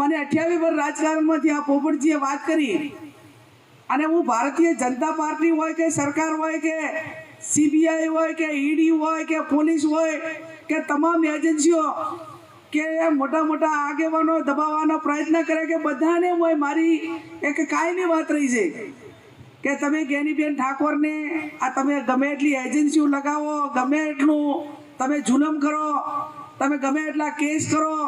મને 28 વર્ષ રાજકારણમાંથી આ પોપટજીએ વાત કરી અને હું ભારતીય જનતા પાર્ટી હોય કે સરકાર હોય કે સીબીઆઈ હોય કે ઈડી હોય કે પોલીસ હોય કે તમામ એજન્સીઓ કે મોટા મોટા આગેવાનો દબાવવાનો પ્રયત્ન કરે કે બધાને હોય મારી એક કાયમી વાત રહી છે કે તમે જ્ઞાનીબેન ઠાકોરને આ તમે ગમે એટલી એજન્સીઓ લગાવો, ગમે એટલું તમે જુલમ કરો, તમે ગમે એટલા કેસ કરો,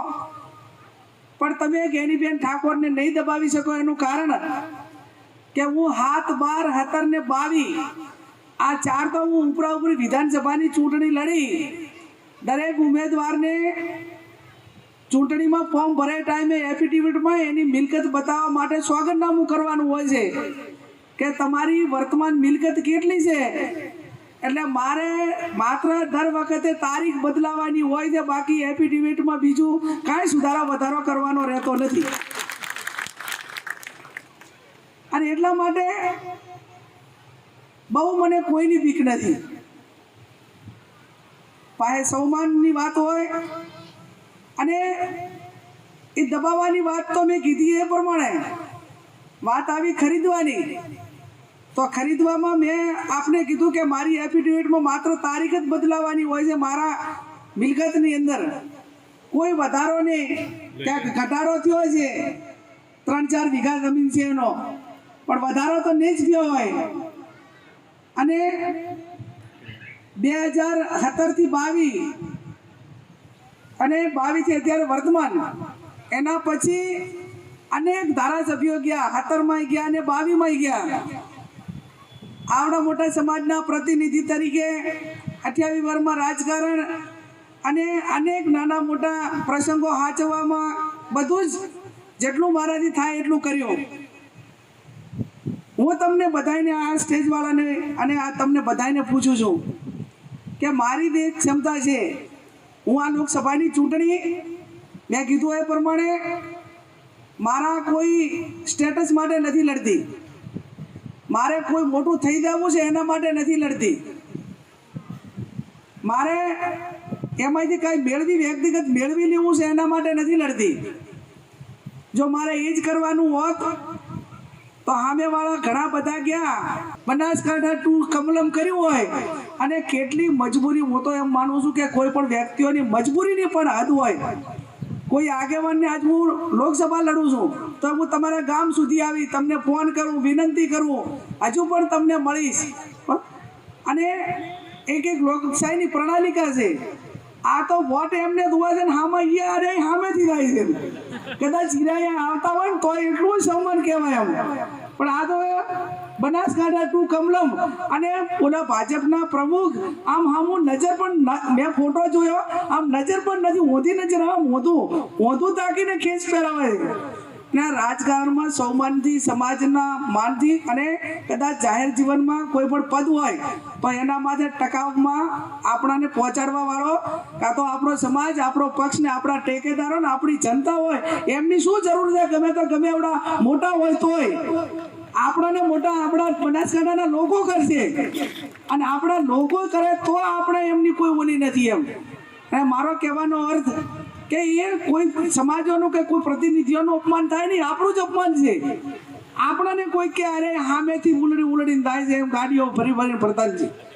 પણ તમે જ્ઞાનીબેન ઠાકોરને નહીં દબાવી શકો. એનું કારણ કે હું 7, 12, 17 ને 22 આ 4 તો હું ઉપરા ઉપરી વિધાનસભાની ચૂંટણી લડી. દરેક ઉમેદવારને ચૂંટણીમાં ફોર્મ ભરે ટાઈમે એફિડેવિટમાં એની મિલકત બતાવવા માટે સોગંદનામું કરવાનું હોય છે કે તમારી વર્તમાન મિલકત કેટલી છે. એટલે મારે માત્ર દર વખતે તારીખ બદલાવાની હોય છે, બાકી એફિડેવિટમાં બીજું કાંઈ સુધારો વધારો કરવાનો રહેતો નથી. અને એટલા માટે બહુ મને કોઈની બીક નથી. પાસે સૌમાનની વાત હોય અને એ દબાવવાની વાત તો મેં કીધી એ પ્રમાણે વાત આવી ખરીદવાની, તો ખરીદવામાં મેં આપને કીધું કે મારી એફિડેવિટમાં માત્ર તારીખ જ બદલાવાની હોય છે. મારા મિલકતની અંદર કોઈ વધારો નહીં, ક્યાંક ઘટાડો થયો છે, 3-4 વીઘા જમીન છે એનો, પણ વધારો તો નહીં જ થયો હોય. અને 2017 થી 22 અને 22 થી અત્યારે વર્તમાન, એના પછી અનેક ધારાસભ્યો ગયા, 17માં ગયા અને 22માં ગયા. આવડા મોટા સમાજના પ્રતિનિધિ તરીકે 28 વર્ષમાં રાજકારણ અને અનેક નાના મોટા પ્રસંગો સાચવવામાં બધું જ જેટલું મારાથી થાય એટલું કર્યું. હું તમને બધાને આ સ્ટેજવાળાને અને આ તમને બધાને પૂછું છું કે મારી જે ક્ષમતા છે, હું આ લોકસભાની ચૂંટણી મેં કીધું એ પ્રમાણે મારા કોઈ સ્ટેટસ માટે નથી લડતી, મારે કોઈ મોટું થઈ જવું છે એના માટે નથી લડતી, મારે એમાંથી કાંઈ વ્યક્તિગત મેળવી લેવું છે એના માટે નથી લડતી. જો મારે એ જ કરવાનું હોત તો સામેવાળા ઘણા બધા ગયા, બનાસકાંઠા ટુ કમલમ કર્યું હોય. અને કેટલી મજબૂરી, હું તો એમ માનું છું કે કોઈ પણ વ્યક્તિઓની મજબૂરીની પણ હદ હોય. કોઈ આગેવાનને આજ હું લોકસભા લડું છું તો હું તમારા ગામ સુધી આવી તમને ફોન કરું, વિનંતી કરું, હજુ પણ તમને મળીશ. અને એક લોકશાહીની પ્રણાલિકા છે. આ તો વોટ એમને દુવા છે ને હામાં અરે સામેથી થાય છે. કદાચ હીરા આવતા હોય ને તો એટલું જ સન્માન કહેવાય એમ. પણ આ તો બનાસકાંઠા ટુ કમલમ અને ઓલા ભાજપના પ્રમુખ આમ હામું નજર પણ મેં ફોટો જોયો, આમ નજર પણ નથી, ઊંધી નજર, આમ ઊંધું તાકીને ખેંચ પહેરાવે છે. ને રાજકારણમાં સૌમાનથી, સમાજના માનથી અને કદાચ જાહેર જીવનમાં કોઈ પણ પદ હોય તો એના માટે ટકાવમાં આપણાને પહોંચાડવા વાળો કાં તો આપણો સમાજ, આપણો પક્ષ ને આપણા ટેકેદારો ને આપણી જનતા હોય. એમની શું જરૂર છે? ગમે એવડા મોટા હોય તોય આપણાને મોટા આપણા બનાસકાંઠાના લોકો કરશે, અને આપણા લોકો કરે તો આપણે એમની કોઈ ઓલી નથી એમ. અને મારો કહેવાનો અર્થ કે એ કોઈ સમાજોનું કે કોઈ પ્રતિનિધિઓનું અપમાન થાય નહીં, આપણું જ અપમાન છે. આપણાને કોઈ કે અરે સામેથી ઉલડીને થાય છે એમ ગાડીઓ ભરી ભરીને ફરતા છે.